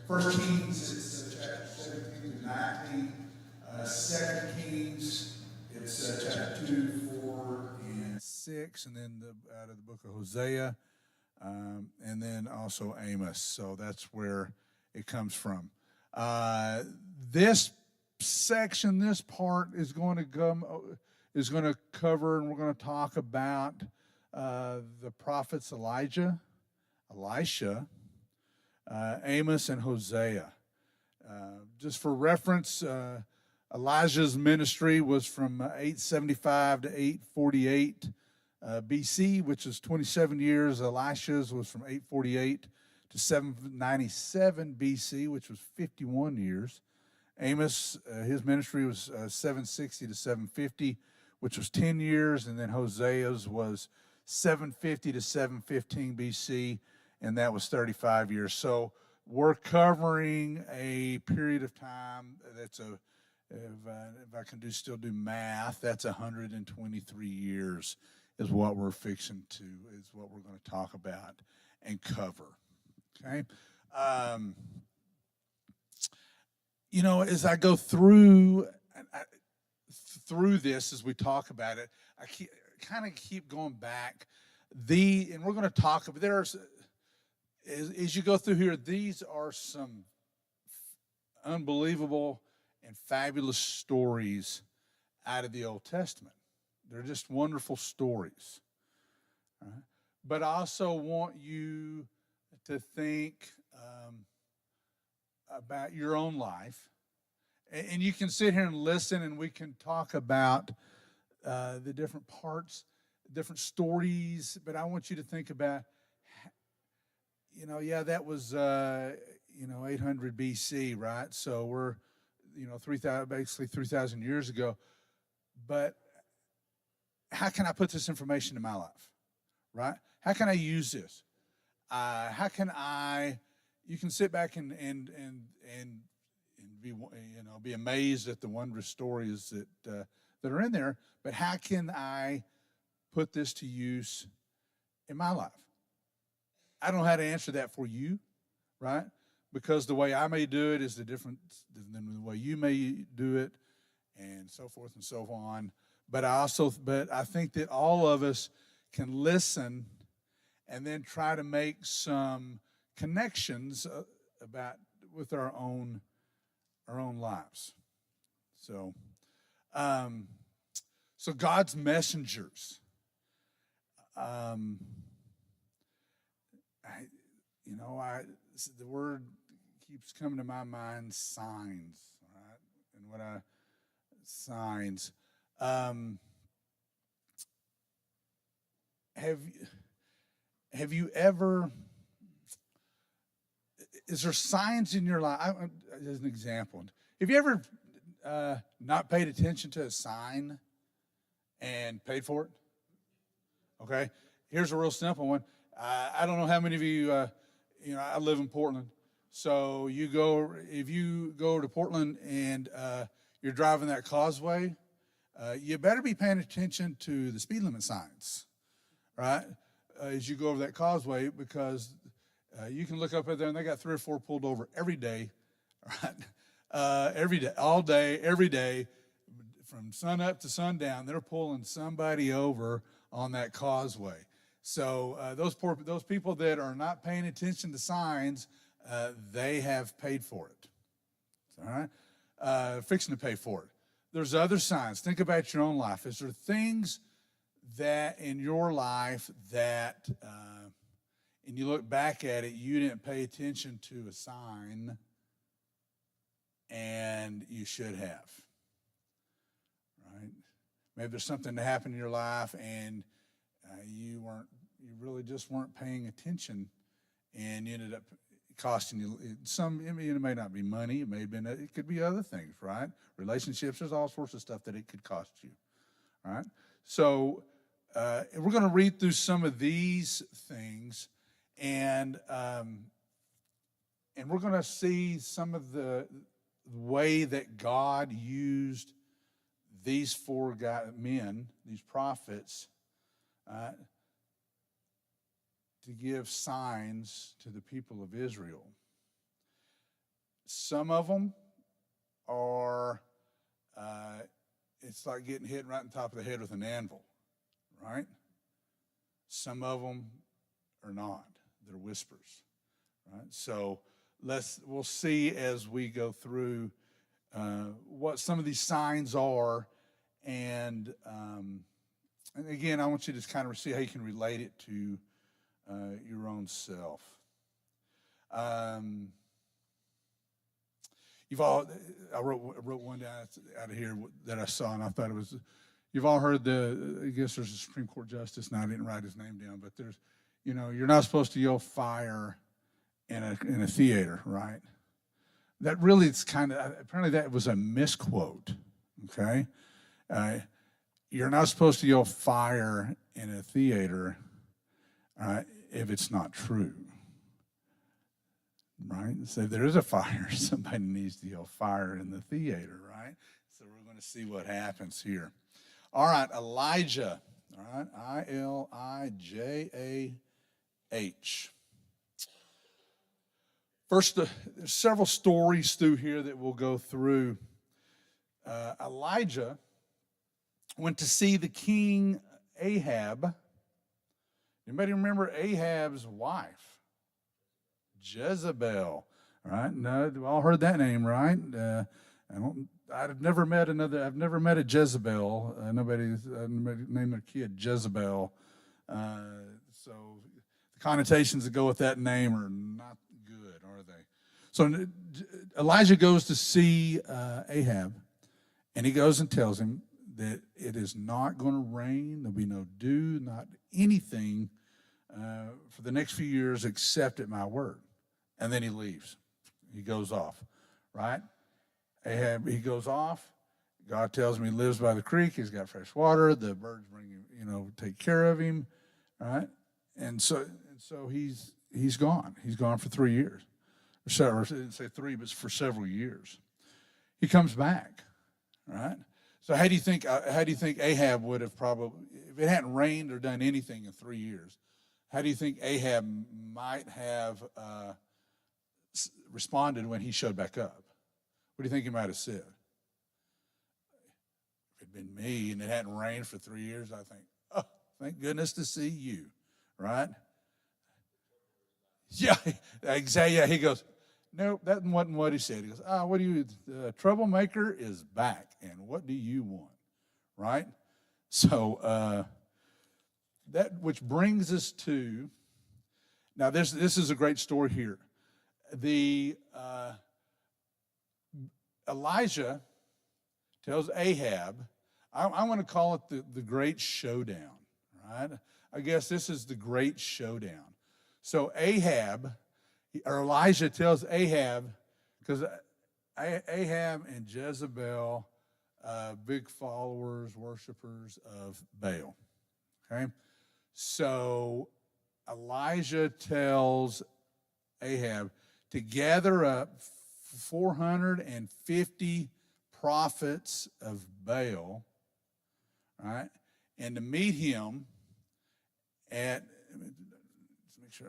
First Kings, it's chapter 17 to 19. Second Kings, it's chapter 2, 4, and 6, and then out of the book of Hosea, and then also Amos. So that's where it comes from. This section, this part is going to cover, and we're going to talk about the prophets Elisha, Amos, and Hosea. Just for reference, Elijah's ministry was from 875 to 848 BC, which is 27 years. Elisha's was from 848 to 797 BC, which was 51 years. Amos, his ministry was 760 to 750, which was 10 years. And then Hosea's was 750 to 715 BC, and that was 35 years. So we're covering a period of time that's if I can still do math, that's 123 years is what we're is what we're going to talk about and cover. Okay. As I go through this, as we talk about it, I keep going back. And we're going to talk about, as you go through here, these are some unbelievable and fabulous stories out of the Old Testament. They're just wonderful stories. Right? But I also want you to think about your own life. And you can sit here and listen, and we can talk about the different parts, different stories. But I want you to think about, that was, 800 BC, right? So we're, 3,000 years ago. But how can I put this information in my life, right? How can I use this? How can you can sit back and be amazed at the wondrous stories that are in there, but how can I put this to use in my life? I don't know how to answer that for you, right? Because the way I may do it is different than the way you may do it, and so forth and so on. But I think that all of us can listen and then try to make some connections with our own lives. So God's messengers. The word keeps coming to my mind, signs, right? And signs. Have you ever? Is there signs in your life? As an example, have you ever not paid attention to a sign and paid for it? Okay, here's a real simple one. I don't know how many of you, I live in Portland. So if you go to Portland and you're driving that causeway, you better be paying attention to the speed limit signs, right? As you go over that causeway, because you can look up at there and they got 3 or 4 pulled over every day, right? Every day, all day, every day, from sun up to sundown, they're pulling somebody over on that causeway. So those people that are not paying attention to signs, they have paid for it. All right, fixing to pay for it. There's other signs. Think about your own life. Is there things that in your life that, and you look back at it, you didn't pay attention to a sign, and you should have, right? Maybe there's something that happened in your life, and you really just weren't paying attention, and you ended up costing you it may not be money, it could be other things, right? Relationships, there's all sorts of stuff that it could cost you, all right? So we're going to read through some of these things, and we're going to see some of the way that God used these 4 men, these prophets, to give signs to the people of Israel. Some of them are, it's like getting hit right on top of the head with an anvil, right? Some of them are not. They're whispers, right? So we'll see as we go through what some of these signs are, and again, I want you to just kind of see how you can relate it to your own self. I wrote one down out of here that I saw, and I thought it was. You've all heard I guess there's a Supreme Court justice, and I didn't write his name down, but there's, you're not supposed to yell fire in a theater, right? That really is apparently that was a misquote, okay? You're not supposed to yell fire in a theater if it's not true, right? So if there is a fire, somebody needs to yell fire in the theater, right? So we're going to see what happens here. All right, Elijah, all right, Ilijah. First, there's several stories through here that we'll go through. Elijah went to see the king Ahab. Anybody remember Ahab's wife? Jezebel, right? No, we've all heard that name, right? I've never met a Jezebel. Nobody named their kid Jezebel. So the connotations that go with that name are not good, are they? So Elijah goes to see Ahab, and he goes and tells him that it is not going to rain. There'll be no dew, not anything for the next few years except at my word. And then he leaves. He goes off, right? Ahab, he goes off. God tells him he lives by the creek. He's got fresh water. The birds bring him, take care of him, right? And so he's gone. He's gone for 3 years. Or I didn't say 3, but for several years. He comes back, right? So how do you think Ahab would have probably, if it hadn't rained or done anything in 3 years, how do you think Ahab might have responded when he showed back up? What do you think he might have said? If it had been me and it hadn't rained for 3 years, I think, oh, thank goodness to see you, right? Yeah, exactly. Yeah, he goes, nope, that wasn't what he said. He goes, the troublemaker is back, and what do you want, right? So that which brings us to, now this is a great story here. Elijah tells Ahab, I want to call it the great showdown, right? I guess this is the great showdown. So Elijah tells Ahab, because Ahab and Jezebel, big followers, worshipers of Baal, okay? So Elijah tells Ahab to gather up 450 prophets of Baal, right, and to meet him at, let's make sure,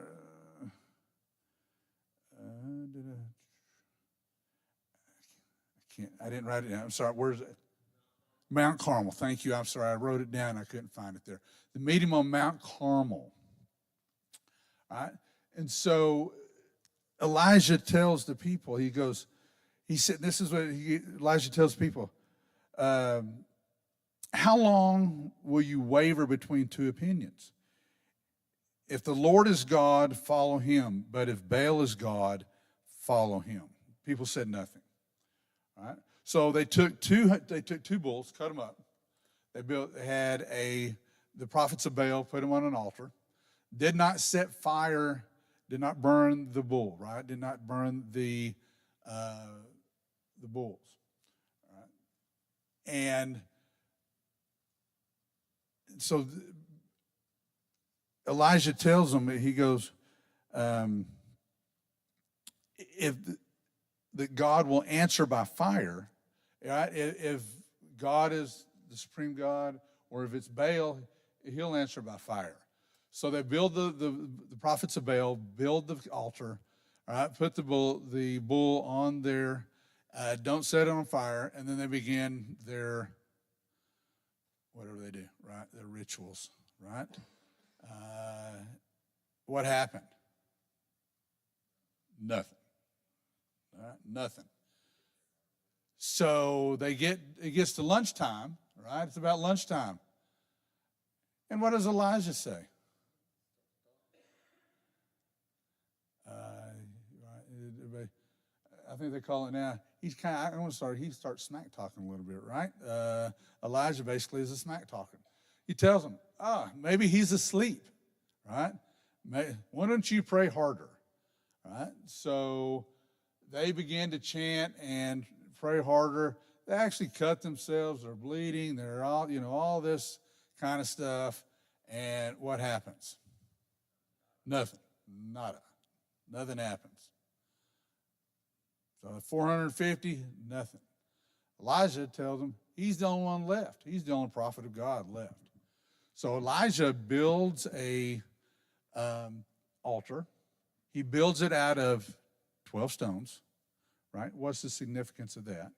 I didn't write it down. I'm sorry, where's it? Mount Carmel. Thank you. I'm sorry, I wrote it down. I couldn't find it there. To meet him on Mount Carmel. All right, and so Elijah tells the people, this is what Elijah tells people, how long will you waver between two opinions? If the Lord is God, follow him, but if Baal is God, follow him. People said nothing. All right? So they took two bulls, cut them up. They had the prophets of Baal, put them on an altar, did not set fire, did not burn the bull, right? Did not burn the bulls. Right? And so Elijah tells them, he goes, that God will answer by fire, right? If God is the supreme God, or if it's Baal, he'll answer by fire. So they build the prophets of Baal, build the altar, All right, put the bull on there. Don't set it on fire, and then they begin their whatever they do, right? Their rituals, right? What happened? Nothing. All right, nothing. So it gets to lunchtime, right? It's about lunchtime. And what does Elijah say? I think they call it now. He starts smack talking a little bit, right? Elijah basically is a smack talker. He tells them, maybe he's asleep, right? Why don't you pray harder, right? So they began to chant and pray harder. They actually cut themselves. They're bleeding. They're all this kind of stuff. And what happens? Nothing. Nada. Nothing happens. So 450, nothing. Elijah tells them he's the only one left. He's the only prophet of God left. So Elijah builds a altar. He builds it out of 12 stones, right? What's the significance of that?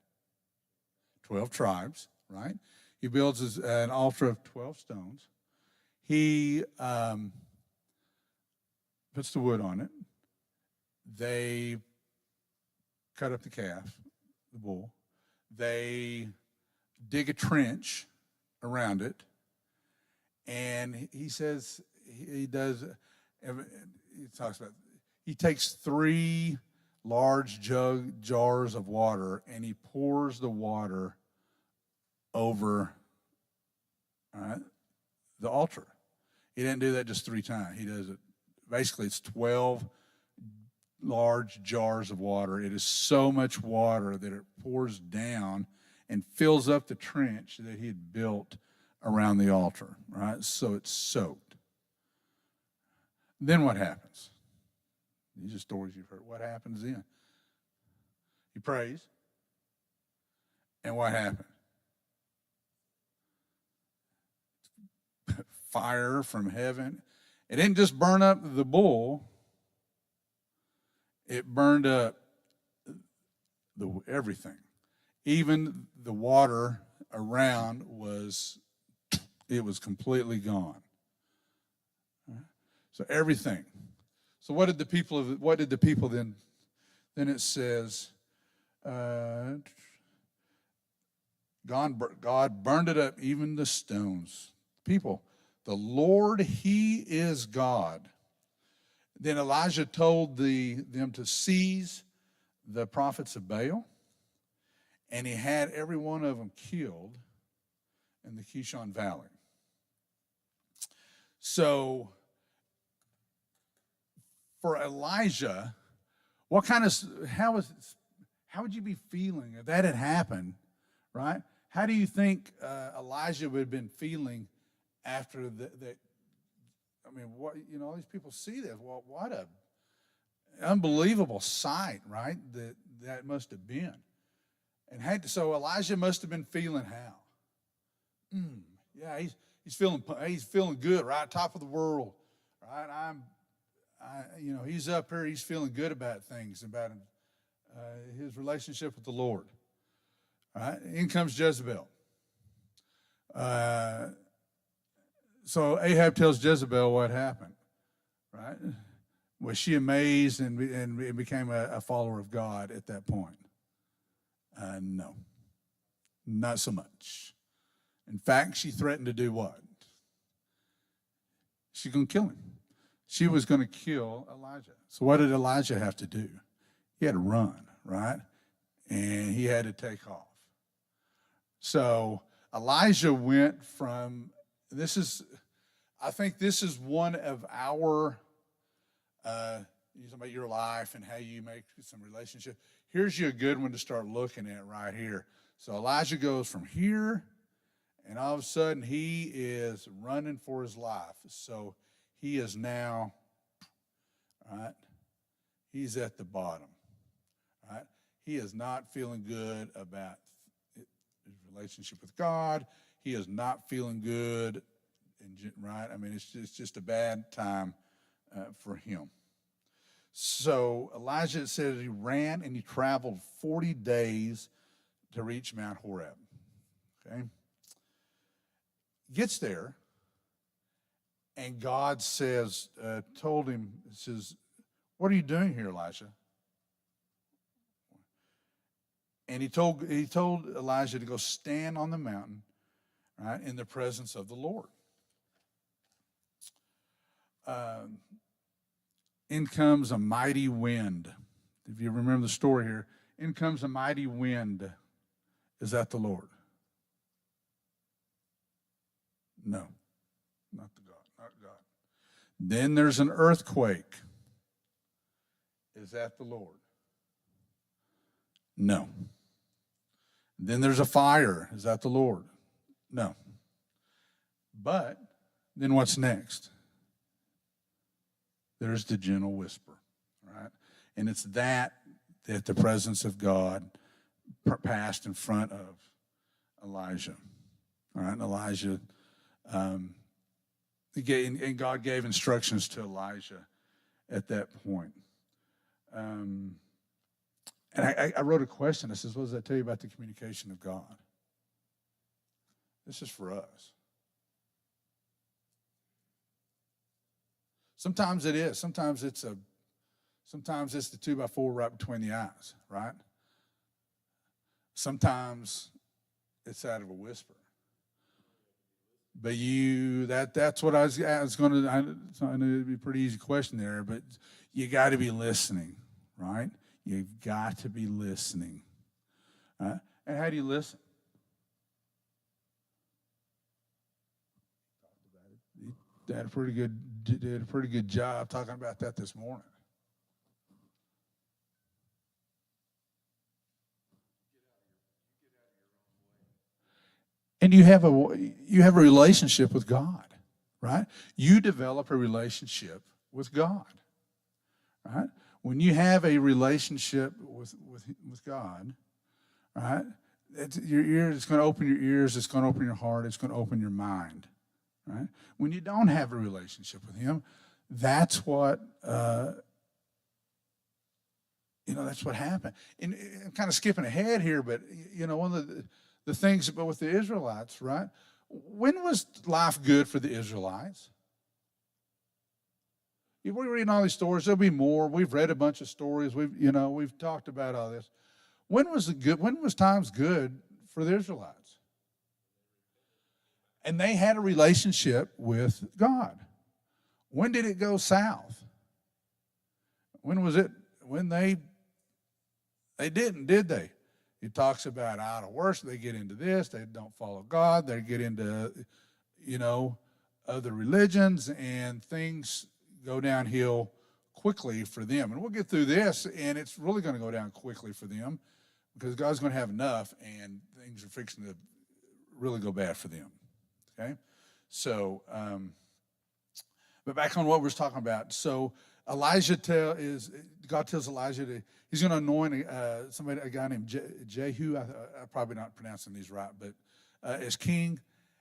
12 tribes, right? He builds an altar of 12 stones. He puts the wood on it. They cut up the calf, the bull. They dig a trench around it. And he says he takes 3 large jars of water, and he pours the water over the altar. He didn't do that just 3 times. He does it. Basically, it's 12 large jars of water. It is so much water that it pours down and fills up the trench that he had built around the altar, right? So it's soaked. Then what happens? These are stories you've heard. What happens then? He prays. And what happened? Fire from heaven. It didn't just burn up the bull. It burned up everything. Even the water around was completely gone. So everything. So what did the people then? Then it says, God burned it up, even the stones. People, the Lord, He is God. Then Elijah told them to seize the prophets of Baal, and he had every one of them killed in the Kishon Valley. So for Elijah, how would you be feeling if that had happened, right? How do you think Elijah would have been feeling after that? I mean, all these people see this. Well, what a unbelievable sight, right? That must have been. So Elijah must have been feeling how? Yeah, he's feeling good, right? Top of the world, right? He's up here. He's feeling good about things, about his relationship with the Lord. All right? In comes Jezebel. So Ahab tells Jezebel what happened, right? Was she amazed and became a follower of God at that point? No, not so much. In fact, she threatened to do what? She's going to kill him. She was going to kill Elijah. So what did Elijah have to do? He had to run, right? And he had to take off. So Elijah went from, I think this is one of our, you talk about your life and how you make some relationship. Here's you a good one to start looking at right here. So Elijah goes from here, and all of a sudden he is running for his life. So he is now, right, he's at the bottom, right? He is not feeling good about his relationship with God. He is not feeling good, right? I mean, it's just a bad time for him. So Elijah said he ran and he traveled 40 days to reach Mount Horeb. Okay. Gets there, and God told him, says, "What are you doing here, Elijah?" And he told Elijah to go stand on the mountain, right, in the presence of the Lord. In comes a mighty wind. If you remember the story here, in comes a mighty wind. Is that the Lord? No, not God. Then there's an earthquake. Is that the Lord? No. Then there's a fire. Is that the Lord? No. But then what's next? There's the gentle whisper, right? And it's that the presence of God passed in front of Elijah. All right, and Elijah, and God gave instructions to Elijah at that point. And I wrote a question. I says, what does that tell you about the communication of God? This is for us. Sometimes it is. Sometimes it's the 2x4 right between the eyes, right? Sometimes it's out of a whisper. But that's what I was going to, I knew it'd be a pretty easy question there, but you got to be listening, right? You've got to be listening. And how do you listen? Did a pretty good job talking about that this morning. And you have a relationship with God, right? You develop a relationship with God, right? When you have a relationship with God, right? Your ears, it's going to open your ears, it's going to open your heart, it's going to open your mind, right? When you don't have a relationship with Him, that's what that's what happened. And I'm kind of skipping ahead here, but one of the things about with the Israelites, right? When was life good for the Israelites? We're reading all these stories. There'll be more. We've read a bunch of stories. We've talked about all this. When was times good for the Israelites? And they had a relationship with God. When did it go south? When was it? When they didn't, did they? It talks about idol worship. They get into this. They don't follow God. They get into, other religions, and things go downhill quickly for them. And we'll get through this, and it's really going to go down quickly for them because God's going to have enough, and things are fixing to really go bad for them. Okay? So, but back on what we were talking about. So God tells Elijah he's going to anoint a guy named Jehu. I'm probably not pronouncing these right, but as king,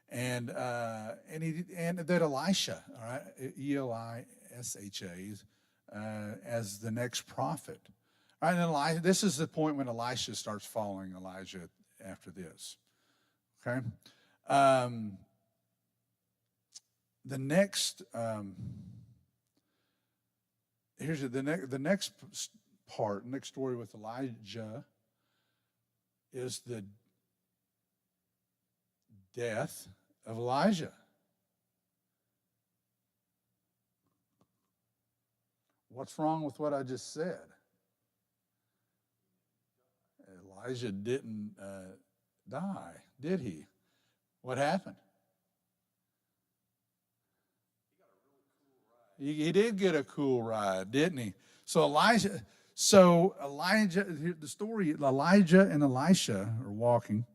and that Elisha, all right, Elisha, as the next prophet. All right, and this is the point when Elisha starts following Elijah after this. Okay, the next. Here's the next part, next story with Elijah is the death of Elijah. What's wrong with what I just said? Elijah didn't die, did he? What happened? He did get a cool ride, didn't he? So Elijah, the story, Elijah and Elisha are walking,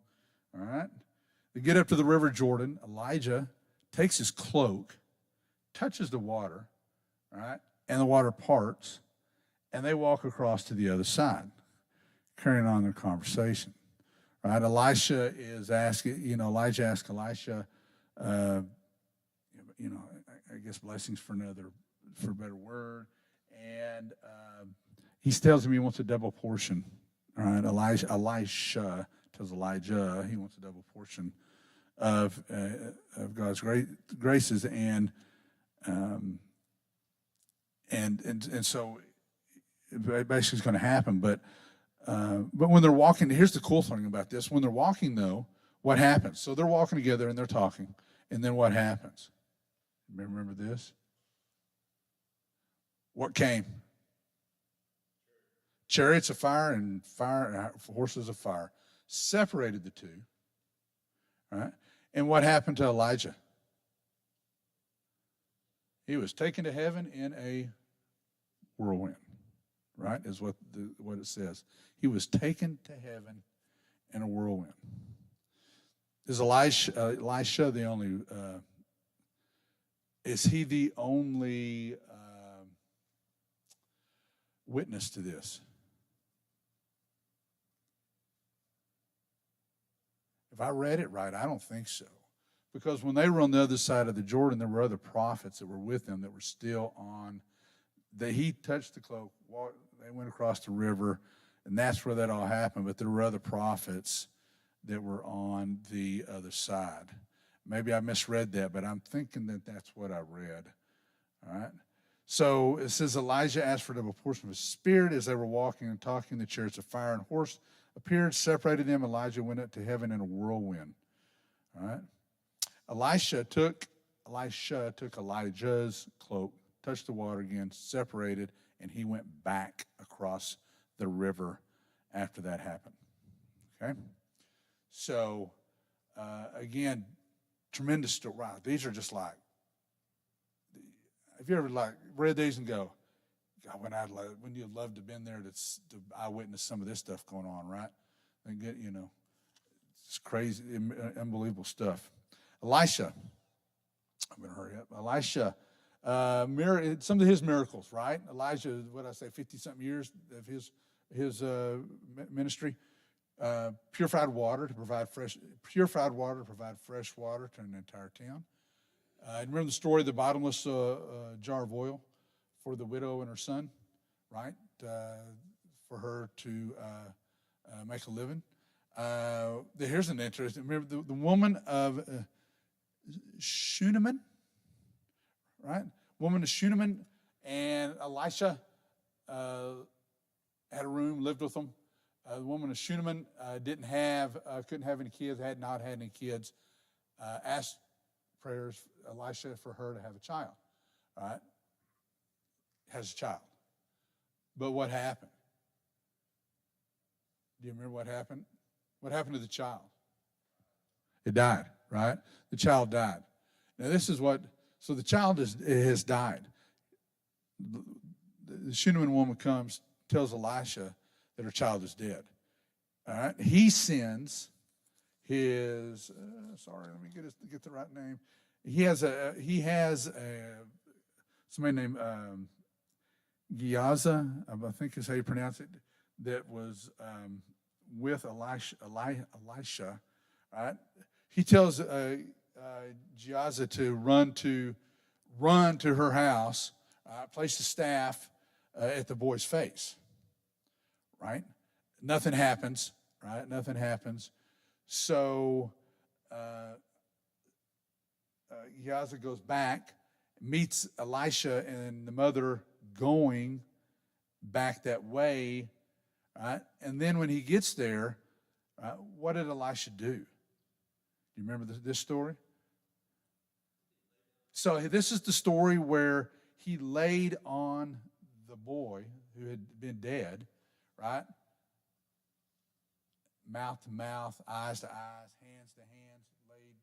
all right? They get up to the river Jordan. Elijah takes his cloak, touches the water, all right? And the water parts, and they walk across to the other side, carrying on their conversation, right? Elijah asks Elisha, I guess blessings for a better word. and he tells him he wants a double portion. All right, Elisha tells Elijah he wants a double portion of God's graces, and so basically it's going to happen. But when they're walking, here's the cool thing about this: when they're walking, though, what happens? So they're walking together and they're talking, and then what happens? Remember this? What came? Chariots of fire and horses of fire separated the two. All right, and what happened to Elijah? He was taken to heaven in a whirlwind. Right, is what it says. He was taken to heaven in a whirlwind. Is Elisha the only? Is he the only witness to this? If I read it right, I don't think so. Because when they were on the other side of the Jordan, there were other prophets that were with them that were still on. He touched the cloak, they went across the river, and that's where that all happened. But there were other prophets that were on the other side. Maybe I misread that, but I'm thinking that that's what I read. All right. So it says Elijah asked for a double portion of his spirit as they were walking and talking. The chariots of fire and horse appeared, separated them. Elijah went up to heaven in a whirlwind. All right. Elisha took Elijah's cloak, touched the water again, separated, and he went back across the river after that happened. Okay? So, again, tremendous story. Wow, these are just like, have you ever read these and go, God, when you'd love to have been there to eyewitness some of this stuff going on, right? And get, it's crazy, unbelievable stuff. Elisha, I'm going to hurry up. Elisha, some of his miracles, right? Elijah, 50-something years of his ministry. Purified water to provide fresh water to an entire town. Remember the story of the bottomless jar of oil for the widow and her son, right? For her to make a living. Here's an interesting. Remember the woman of Shunammite, right? Woman of Shunammite, and Elisha had a room, lived with them. The woman of Shunammite couldn't have any kids, had not had any kids. Asked prayers, Elisha, for her to have a child. Right? Has a child. But what happened? Do you remember what happened? What happened to the child? It died, right? The child died. Now so the child has died. The Shunammite woman comes, tells Elisha that her child is dead. All right? He sends his, let me get the right name. He has somebody named Gehazi, I think is how you pronounce it, that was with Elisha. All right? He tells Gehazi to run to her house, place the staff at the boy's face. Right? Nothing happens. Right? Nothing happens. So Gehazi goes back, meets Elisha and the mother going back that way. Right? And then when he gets there, what did Elisha do? Do you remember this story? So this is the story where he laid on the boy who had been dead, right? Mouth to mouth, eyes to eyes, hands to hands, laid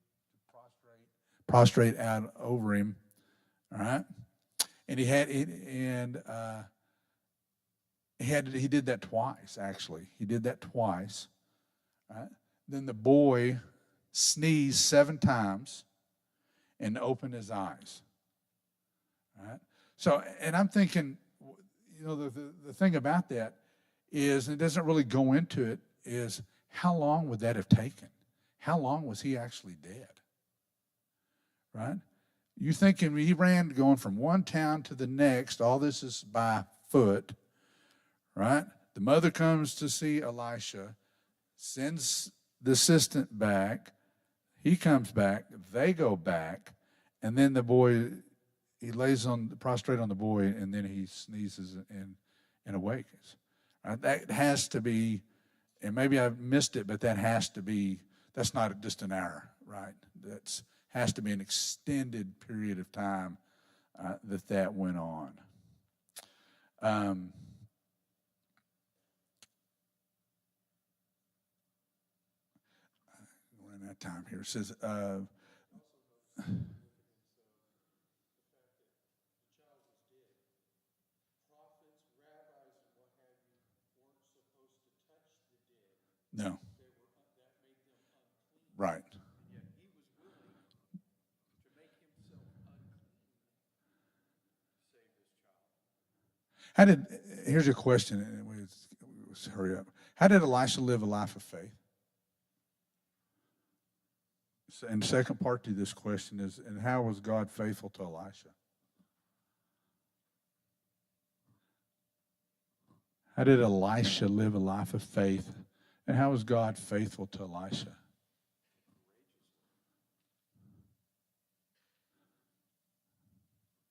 prostrate out over him, all right? And he did that twice, actually. He did that twice, right? Then the boy sneezed 7 times and opened his eyes. All right? So, and I'm thinking, the thing about that is, it doesn't really go into it, is how long would that have taken? How long was he actually dead? Right? You thinking he ran going from one town to the next, all this is by foot, right? The mother comes to see Elisha, sends the assistant back. He comes back. They go back. And then the boy, he lays on prostrate on the boy, and then he sneezes and awakens. Right? That has to be, and maybe I missed it, but that has to be, that's not just an hour, right? That's has to be an extended period of time that went on. We're in that time here. It says, no, right. How did, here's your question, and let's hurry up. How did Elisha live a life of faith? And the second part to this question is, and how was God faithful to Elisha? How did Elisha live a life of faith? And how was God faithful to Elisha?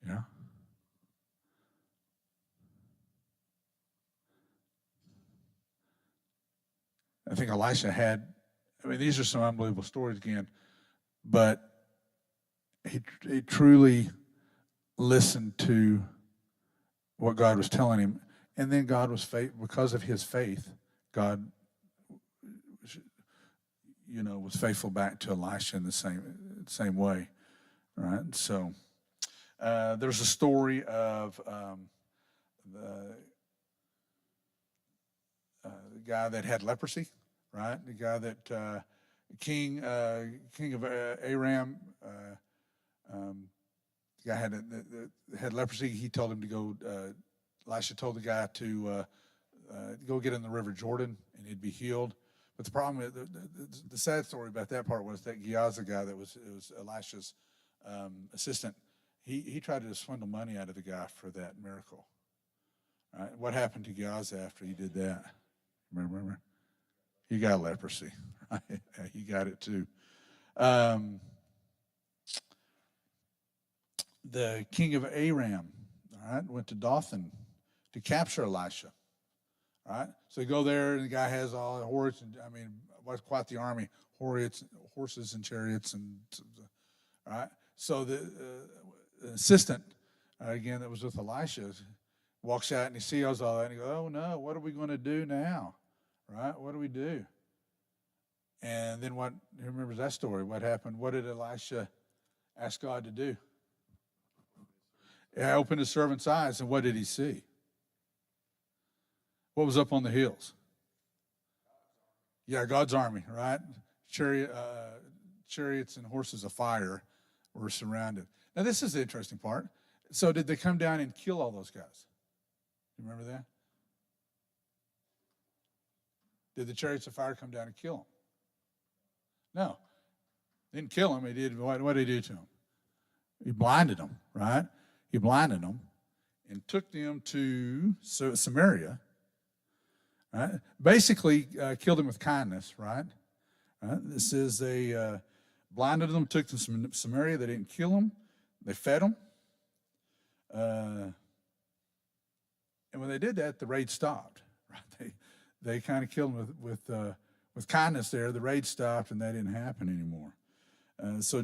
Yeah. I think Elisha had, I mean, these are some unbelievable stories again, but he truly listened to what God was telling him. And then God was faithful, because of his faith, God, was faithful back to Elisha in the same way, right? So there's a story of the guy that had leprosy, right? The guy that king of Aram, the guy had leprosy. He told him to go. Elisha told the guy to go get in the River Jordan, and he'd be healed. But the problem, the sad story about that part was that Gehazi guy that was Elisha's assistant. He tried to swindle money out of the guy for that miracle. Right? What happened to Gehazi after he did that? Remember? He got leprosy. Right? He got it too. The king of Aram, all right, went to Dothan to capture Elisha. All right, so you go there, and the guy has all the horses, and I mean, was quite the army, horses and chariots, and all right. So the assistant, again, that was with Elisha, walks out and he sees all that, and he goes, "Oh no, what are we going to do now? Right? What do we do?" And then what? Who remembers that story? What happened? What did Elisha ask God to do? He opened his servant's eyes, and what did he see? What was up on the hills? Yeah, God's army, right? Chariots and horses of fire were surrounded. Now, this is the interesting part. So, did they come down and kill all those guys? You remember that? Did the chariots of fire come down and kill them? No. They didn't kill them. He did. What did he do to them? He blinded them, right? He blinded them and took them to Samaria. Right? Basically, killed them with kindness, right? This is they blinded them, took them to Samaria. They didn't kill them. They fed them. And when they did that, the raid stopped. Right? They kind of killed them with kindness there. The raid stopped, and that didn't happen anymore. So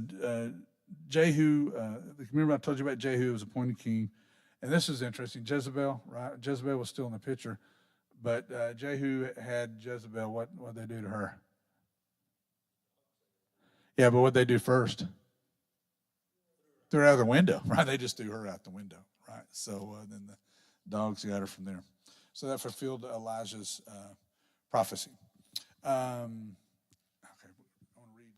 Jehu, remember I told you about Jehu was appointed king. And this is interesting. Jezebel, right? Jezebel was still in the picture. But Jehu had Jezebel. What did they do to her? Yeah, but what did they do first? Threw her out of the window, right? They just threw her out the window, right? So then the dogs got her from there. So that fulfilled Elijah's prophecy. Okay, I want to read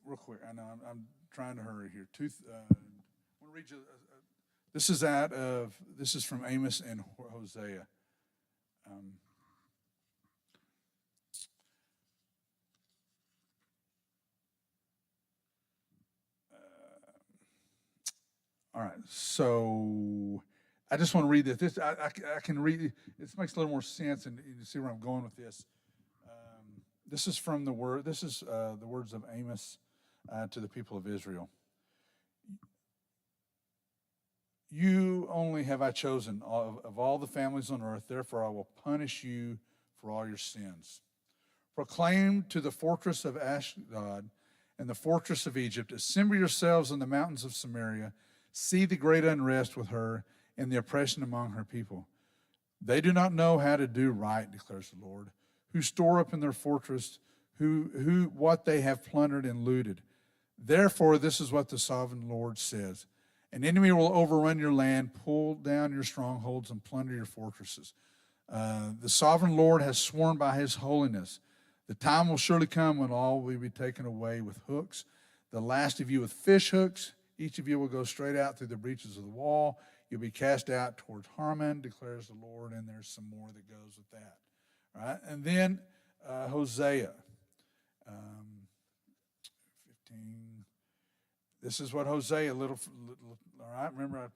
real quick. I know I'm trying to hurry here. I want to read you. This is from Amos and Hosea. All right, so I just want to read this. I can read. This makes a little more sense, and you see where I'm going with this. This is from the word. This is the words of Amos to the people of Israel. You only have I chosen of all the families on earth. Therefore, I will punish you for all your sins. Proclaim to the fortress of Ashdod and the fortress of Egypt, assemble yourselves in the mountains of Samaria. See the great unrest with her and the oppression among her people. They do not know how to do right, declares the Lord, who store up in their fortress, who what they have plundered and looted. Therefore, this is what the sovereign Lord says. An enemy will overrun your land, pull down your strongholds, and plunder your fortresses. The sovereign Lord has sworn by his holiness. The time will surely come when all will be taken away with hooks. The last of you with fish hooks. Each of you will go straight out through the breaches of the wall. You'll be cast out towards Harmon, declares the Lord, and there's some more that goes with that. All right, and then Hosea 15. This is what Hosea, all right, remember, I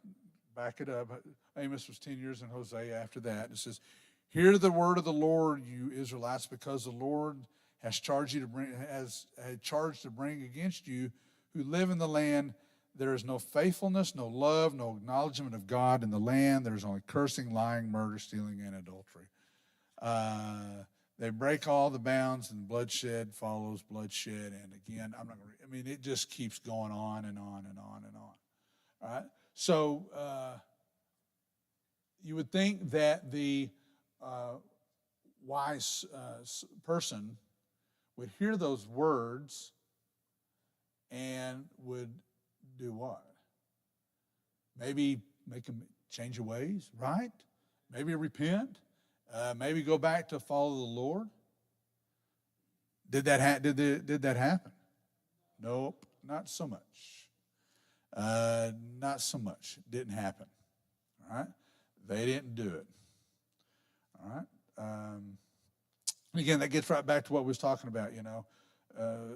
back it up. Amos was 10 years in Hosea after that. It says, hear the word of the Lord, you Israelites, because the Lord has charged to bring against you who live in the land. There is no faithfulness, no love, no acknowledgement of God in the land. There's only cursing, lying, murder, stealing, and adultery. They break all the bounds, and bloodshed follows bloodshed. And again, it just keeps going on and on and on and on. All right? So you would think that the wise person would hear those words and would do what? Maybe make them change your ways, right? Maybe repent. Maybe go back to follow the Lord. Did that happen? Nope, not so much. Not so much. Didn't happen. All right? They didn't do it. All right? And again, that gets right back to what we was talking about,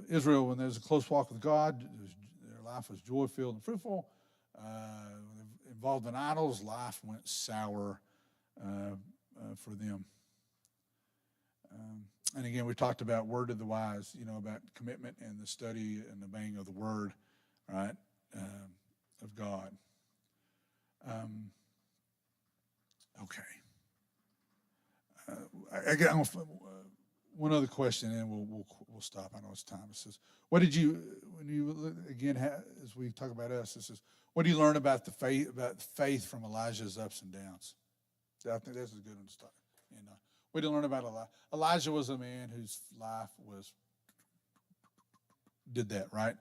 Israel, when there's a close walk with God, their life was joy-filled and fruitful. Involved in idols, life went sour for them. And again, we talked about word of the wise, about commitment and the study and obeying of the word, right, of God. Okay. I got one other question, and we'll stop. I know it's time. It says, "What did you, when you again as we talk about us? This is what do you learn about the faith from Elijah's ups and downs?" So I think this is a good one to start. And what do you learn about Elijah? Elijah was a man whose life did that, right?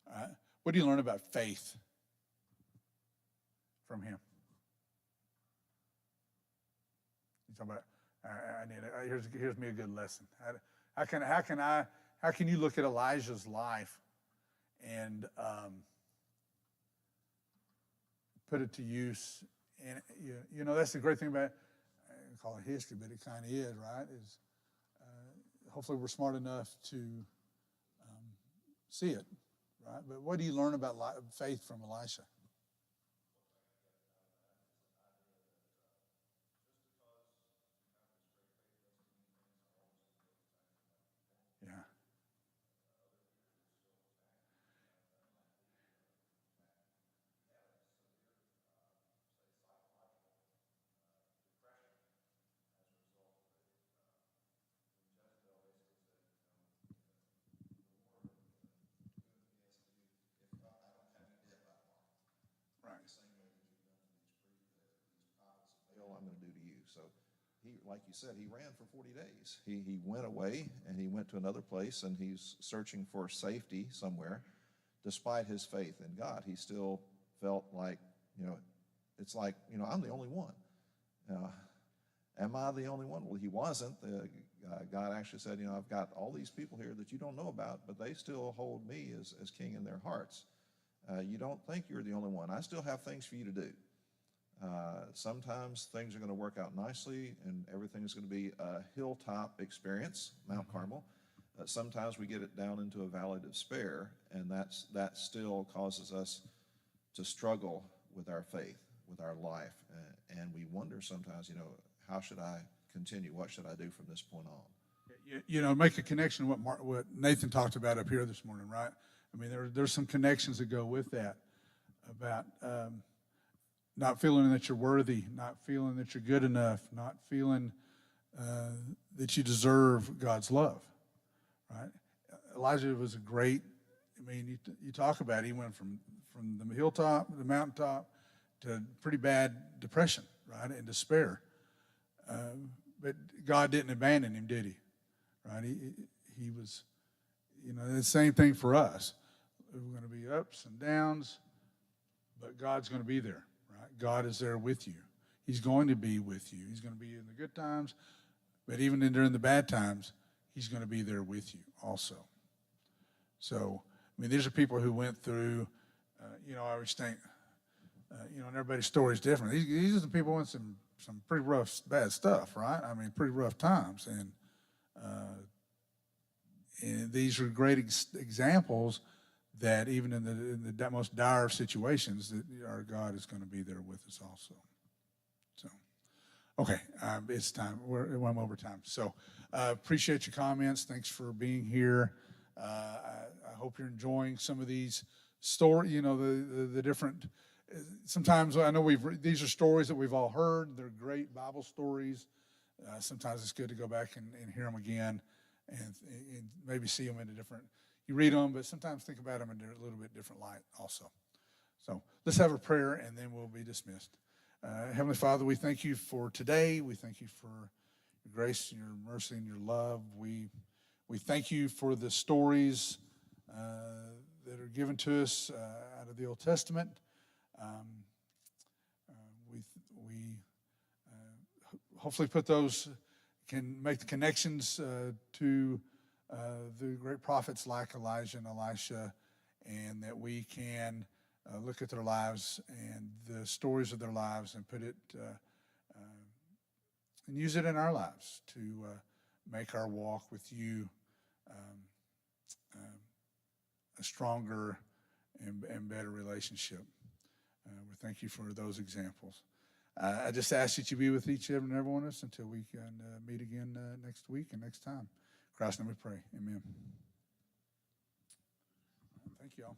All right. What do you learn about faith from him? You talk about. I need it. Here's me a good lesson. How can you look at Elijah's life and put it to use? And that's the great thing about, I call it history, but it kind of is, right? Is hopefully we're smart enough to see it, right? But what do you learn about faith from Elisha? Yeah. Right. I'm going to do to you. So he, like you said, he ran for 40 days. He went away and he went to another place and he's searching for safety somewhere. Despite his faith in God, he still felt like, it's like, I'm the only one. Am I the only one? Well, he wasn't. God actually said, I've got all these people here that you don't know about, but they still hold me as king in their hearts. You don't think you're the only one. I still have things for you to do. Sometimes things are going to work out nicely and everything is going to be a hilltop experience, Mount Carmel. Sometimes we get it down into a valley of despair, and that still causes us to struggle with our faith, with our life. And we wonder sometimes, how should I continue? What should I do from this point on? Make a connection to what Nathan talked about up here this morning, right? I mean, there's some connections that go with that about not feeling that you're worthy, not feeling that you're good enough, not feeling that you deserve God's love, right? Elijah was a great, you talk about it, he went from the hilltop, the mountaintop, to pretty bad depression, right, and despair. But God didn't abandon him, did he? Right? He was, the same thing for us. We're going to be ups and downs, but God's going to be there, right? God is there with you. He's going to be with you. He's going to be in the good times, but even during the bad times, he's going to be there with you also. So, these are people who went through, I always think, and everybody's story is different. These are the people who went some pretty rough, bad stuff, right? Pretty rough times. And these are great examples that even in the most dire situations, that our God is going to be there with us also. So, okay, it's time. I'm over time. So, appreciate your comments. Thanks for being here. I hope you're enjoying some of these stories. The different. Sometimes I know these are stories that we've all heard. They're great Bible stories. Sometimes it's good to go back and hear them again, and maybe see them in a different. You read them, but sometimes think about them in a little bit different light also. So let's have a prayer, and then we'll be dismissed. Heavenly Father, we thank you for today. We thank you for your grace and your mercy and your love. We thank you for the stories that are given to us out of the Old Testament. We hopefully can make the connections to the great prophets like Elijah and Elisha, and that we can look at their lives and the stories of their lives and put it and use it in our lives to make our walk with you a stronger and better relationship. We thank you for those examples. I just ask that you be with each and every one of us until we can meet again next week and next time. In Christ's name we pray. Amen. Thank you all.